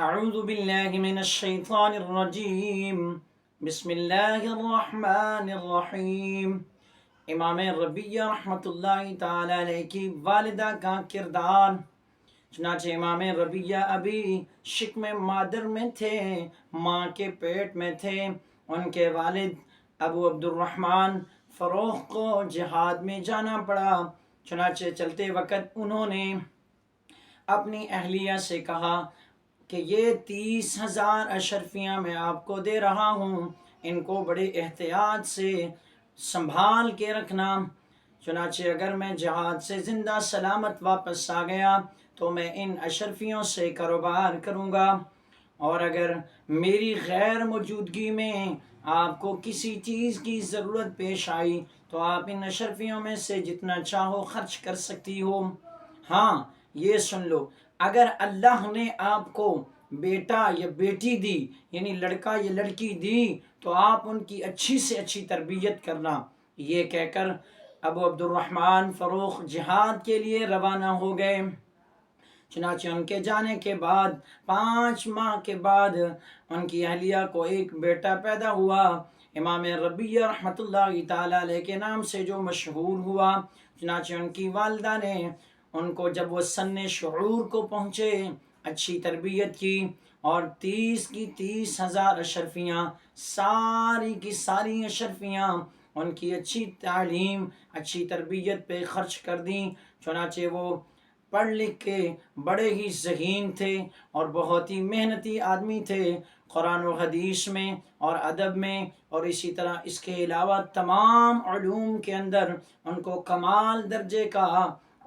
اعوذ باللہ من الشیطان الرجیم بسم اللہ الرحمن الرحیم۔ امام ربیہ رحمۃ اللہ تعالی علیہ کی والدہ کا کردار۔ چنانچہ امام ربیہ ابھی شکم مادر میں تھے، ماں کے پیٹ میں تھے۔ ان کے والد ابو عبد الرحمن فروخ کو جہاد میں جانا پڑا۔ چنانچہ چلتے وقت انہوں نے اپنی اہلیہ سے کہا کہ یہ 30,000 اشرفیاں میں آپ کو دے رہا ہوں، ان کو بڑے احتیاط سے سنبھال کے رکھنا۔ چنانچہ اگر میں جہاد سے زندہ سلامت واپس آ گیا تو میں ان اشرفیوں سے کاروبار کروں گا، اور اگر میری غیر موجودگی میں آپ کو کسی چیز کی ضرورت پیش آئی تو آپ ان اشرفیوں میں سے جتنا چاہو خرچ کر سکتی ہو۔ ہاں یہ سن لو، اگر اللہ نے آپ کو بیٹا یا بیٹی دی، یعنی لڑکا یا لڑکی دی، تو آپ ان کی اچھی سے اچھی تربیت کرنا۔ یہ کہہ کر ابو عبد الرحمن فروخ جہاد کے لیے روانہ ہو گئے۔ چنانچہ ان کے جانے کے بعد 5 ماہ کے بعد ان کی اہلیہ کو ایک بیٹا پیدا ہوا، امام ربیہ رحمۃ اللہ تعالی علیہ کے نام سے جو مشہور ہوا۔ چنانچہ ان کی والدہ نے ان کو جب وہ سن شعور کو پہنچے اچھی تربیت کی، اور 30,000 اشرفیاں، ساری کی ساری اشرفیاں ان کی اچھی تعلیم، اچھی تربیت پہ خرچ کر دیں۔ چنانچہ وہ پڑھ لکھ کے بڑے ہی ذہین تھے اور بہت ہی محنتی آدمی تھے، قرآن و حدیث میں اور ادب میں، اور اسی طرح اس کے علاوہ تمام علوم کے اندر ان کو کمال درجے کا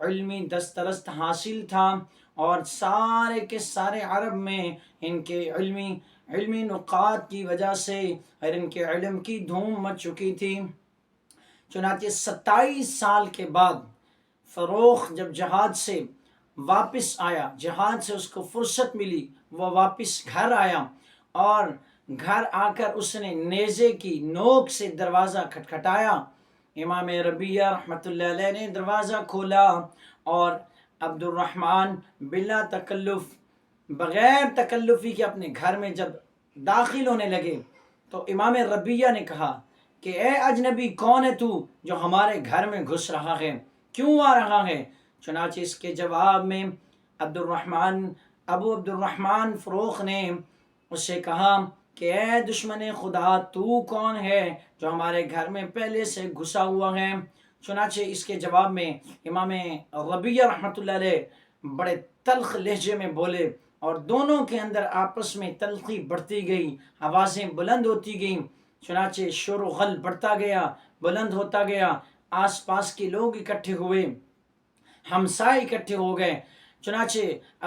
علمی دسترست حاصل تھا، اور سارے کے سارے عرب میں ان کے علمی نقاط کی وجہ سے اور ان کے علم کی دھوم مچ چکی تھی۔ چنانچہ 27 سال کے بعد فروخ جب جہاد سے واپس آیا، جہاد سے اس کو فرصت ملی، وہ واپس گھر آیا، اور گھر آ کر اس نے نیزے کی نوک سے دروازہ کھٹکھٹایا۔ امام ربیہ رحمۃ اللہ علیہ نے دروازہ کھولا، اور عبد الرحمن بلا تکلف، بغیر تکلفی کے اپنے گھر میں جب داخل ہونے لگے تو امام ربیہ نے کہا کہ اے اجنبی، کون ہے تو جو ہمارے گھر میں گھس رہا ہے، کیوں آ رہا ہے؟ چنانچہ اس کے جواب میں ابو عبد الرحمن فروخ نے اس سے کہا کہ اے دشمن خدا، تو کون ہے جو ہمارے گھر میں پہلے سے گھسا ہوا ہے؟ چنانچہ اس کے جواب میں امام ربیہ رحمۃ اللہ علیہ بڑے تلخ لہجے میں بولے، اور دونوں کے اندر آپس میں تلخی بڑھتی گئی، آوازیں بلند ہوتی گئیں۔ چنانچہ شور و غل بڑھتا گیا، بلند ہوتا گیا، آس پاس کے لوگ اکٹھے ہوئے، ہمسائے اکٹھے ہو گئے۔ چنانچہ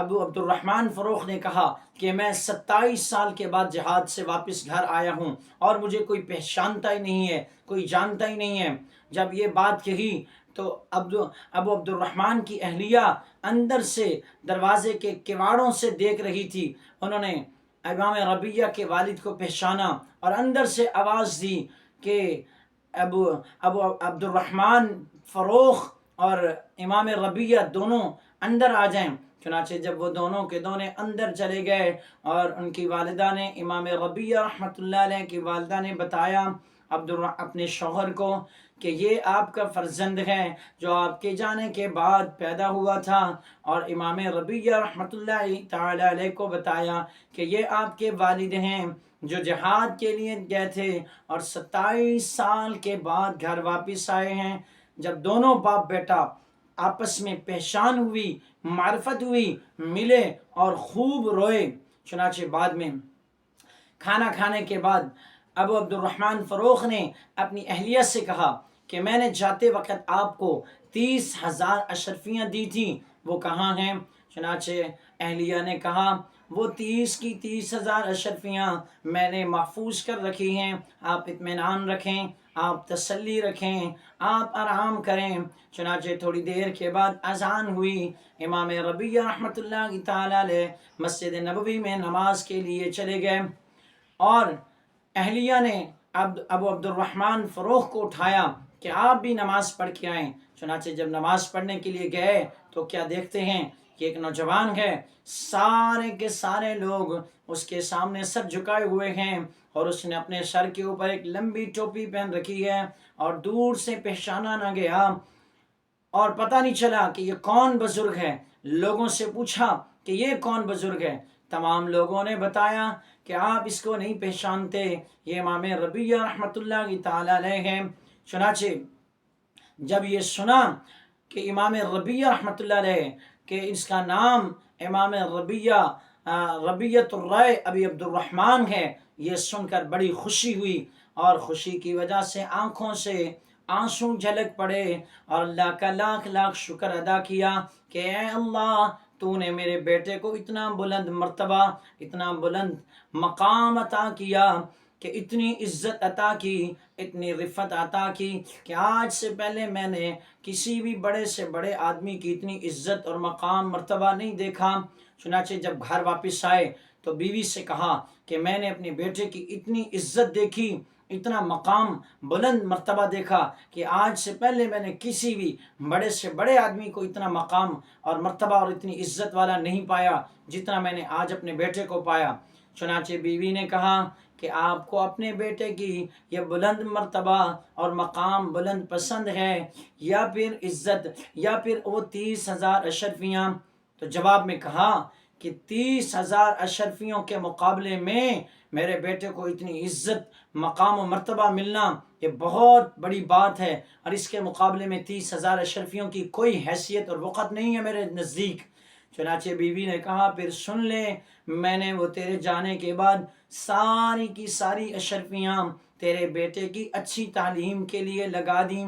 ابو عبد الرحمن فروخ نے کہا کہ میں 27 سال کے بعد جہاد سے واپس گھر آیا ہوں، اور مجھے کوئی پہچانتا ہی نہیں ہے، کوئی جانتا ہی نہیں ہے۔ جب یہ بات کہی تو ابو عبد الرحمن کی اہلیہ اندر سے دروازے کے کواڑوں سے دیکھ رہی تھی۔ انہوں نے امام ربیہ کے والد کو پہچانا اور اندر سے آواز دی کہ ابو عبد الرحمن فروخ اور امام ربیہ دونوں اندر آ جائیں۔ چنانچہ جب وہ دونوں کے دونوں اندر چلے گئے، اور ان کی والدہ نے، امام ربیہ رحمۃ اللہ علیہ کی والدہ نے بتایا اپنے شوہر کو کہ یہ آپ کا فرزند ہے جو آپ کے جانے کے بعد پیدا ہوا تھا، اور امام ربیہ رحمۃ اللہ تعالی علیہ کو بتایا کہ یہ آپ کے والد ہیں جو جہاد کے لیے گئے تھے اور 27 سال کے بعد گھر واپس آئے ہیں۔ جب دونوں باپ بیٹا آپس میں پہچان ہوئی، معرفت ہوئی، ملے اور خوب روئے۔ چنانچہ بعد میں کھانا کھانے کے بعد ابو عبد الرحمن فروخ نے اپنی اہلیہ سے کہا کہ میں نے جاتے وقت آپ کو 30,000 اشرفیاں دی تھیں، وہ کہاں ہیں؟ چنانچہ اہلیہ نے کہا وہ 30,000 اشرفیاں میں نے محفوظ کر رکھی ہیں، آپ اطمینان رکھیں، آپ تسلی رکھیں، آپ آرام کریں۔ چنانچہ تھوڑی دیر کے بعد اذان ہوئی، امام ربیہ رحمۃ اللہ تعالی علیہ مسجد نبوی میں نماز کے لیے چلے گئے، اور اہلیہ نے ابو عبد الرحمن فروخ کو اٹھایا کہ آپ بھی نماز پڑھ کے آئیں۔ چنانچہ جب نماز پڑھنے کے لیے گئے تو کیا دیکھتے ہیں کہ ایک نوجوان ہے، سارے کے سارے لوگ اس کے سامنے سر جھکائے ہوئے ہیں، اور اس نے اپنے سر کے اوپر ایک لمبی ٹوپی پہن رکھی ہے، اور دور سے پہچانا نہ گیا اور پتہ نہیں چلا کہ یہ کون بزرگ ہے۔ لوگوں سے پوچھا کہ یہ کون بزرگ ہے، تمام لوگوں نے بتایا کہ آپ اس کو نہیں پہچانتے، یہ امام ربیہ رحمۃ اللہ تعالی علیہ ہیں۔ چنانچہ جب یہ سنا کہ امام ربیہ رحمۃ اللہ علیہ کہ اس کا نام امام ربیۃ الرائے ابی عبد الرحمن ہے، یہ سن کر بڑی خوشی ہوئی، اور خوشی کی وجہ سے آنکھوں سے آنسو جھلک پڑے، اور اللہ کا لاکھ لاکھ شکر ادا کیا کہ اے اللہ، تو نے میرے بیٹے کو اتنا بلند مرتبہ، اتنا بلند مقام عطا کیا، کہ اتنی عزت عطا کی، اتنی رفت عطا کی کہ آج سے پہلے میں نے کسی بھی بڑے سے بڑے آدمی کی اتنی عزت اور مقام مرتبہ نہیں دیکھا۔ چنانچہ جب گھر واپس آئے تو بیوی سے کہا کہ میں نے اپنے بیٹے کی اتنی عزت دیکھی، اتنا مقام بلند مرتبہ دیکھا کہ آج سے پہلے میں نے کسی بھی بڑے سے بڑے آدمی کو اتنا مقام اور مرتبہ اور اتنی عزت والا نہیں پایا جتنا میں نے آج اپنے بیٹے کو پایا۔ چنانچہ بیوی نے کہا کہ آپ کو اپنے بیٹے کی یہ بلند مرتبہ اور مقام بلند پسند ہے، یا پھر عزت، یا پھر وہ 30,000 اشرفیاں؟ تو جواب میں کہا کہ 30,000 اشرفیوں کے مقابلے میں میرے بیٹے کو اتنی عزت، مقام و مرتبہ ملنا یہ بہت بڑی بات ہے، اور اس کے مقابلے میں 30,000 اشرفیوں کی کوئی حیثیت اور وقت نہیں ہے میرے نزدیک۔ چنانچہ بیوی نے کہا پھر سن لے، میں نے وہ تیرے جانے کے بعد ساری کی ساری اشرفیاں تیرے بیٹے کی اچھی تعلیم کے لیے لگا دیں،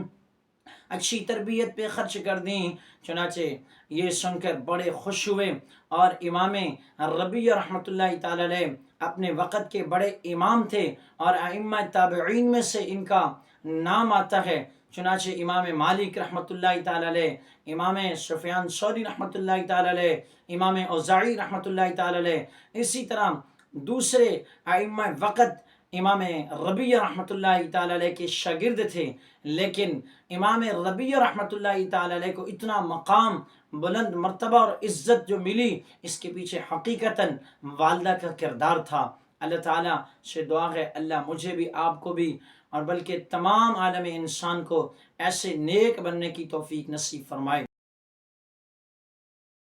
اچھی تربیت پہ خرچ کر دیں۔ چنانچہ یہ سن کر بڑے خوش ہوئے، اور امام ربیہ رحمۃ اللہ تعالی علیہ اپنے وقت کے بڑے امام تھے، اور ائمہ تابعین میں سے ان کا نام آتا ہے۔ چنانچہ امام مالک رحمۃ اللہ تعالی علیہ، امام سفیان ثوری رحمۃ اللہ تعالی علیہ، امام اوزاعی رحمۃ اللہ تعالی علیہ، اسی طرح دوسرے ائمہ وقت امام ربیہ رحمۃ اللہ تعالی علیہ کے شاگرد تھے، لیکن امام ربیہ رحمۃ اللہ تعالی علیہ کو اتنا مقام، بلند مرتبہ اور عزت جو ملی، اس کے پیچھے حقیقتاً والدہ کا کردار تھا۔ اللہ تعالیٰ سے دعا ہے اللہ مجھے بھی، آپ کو بھی، اور بلکہ تمام عالم انسان کو ایسے نیک بننے کی توفیق نصیب فرمائے۔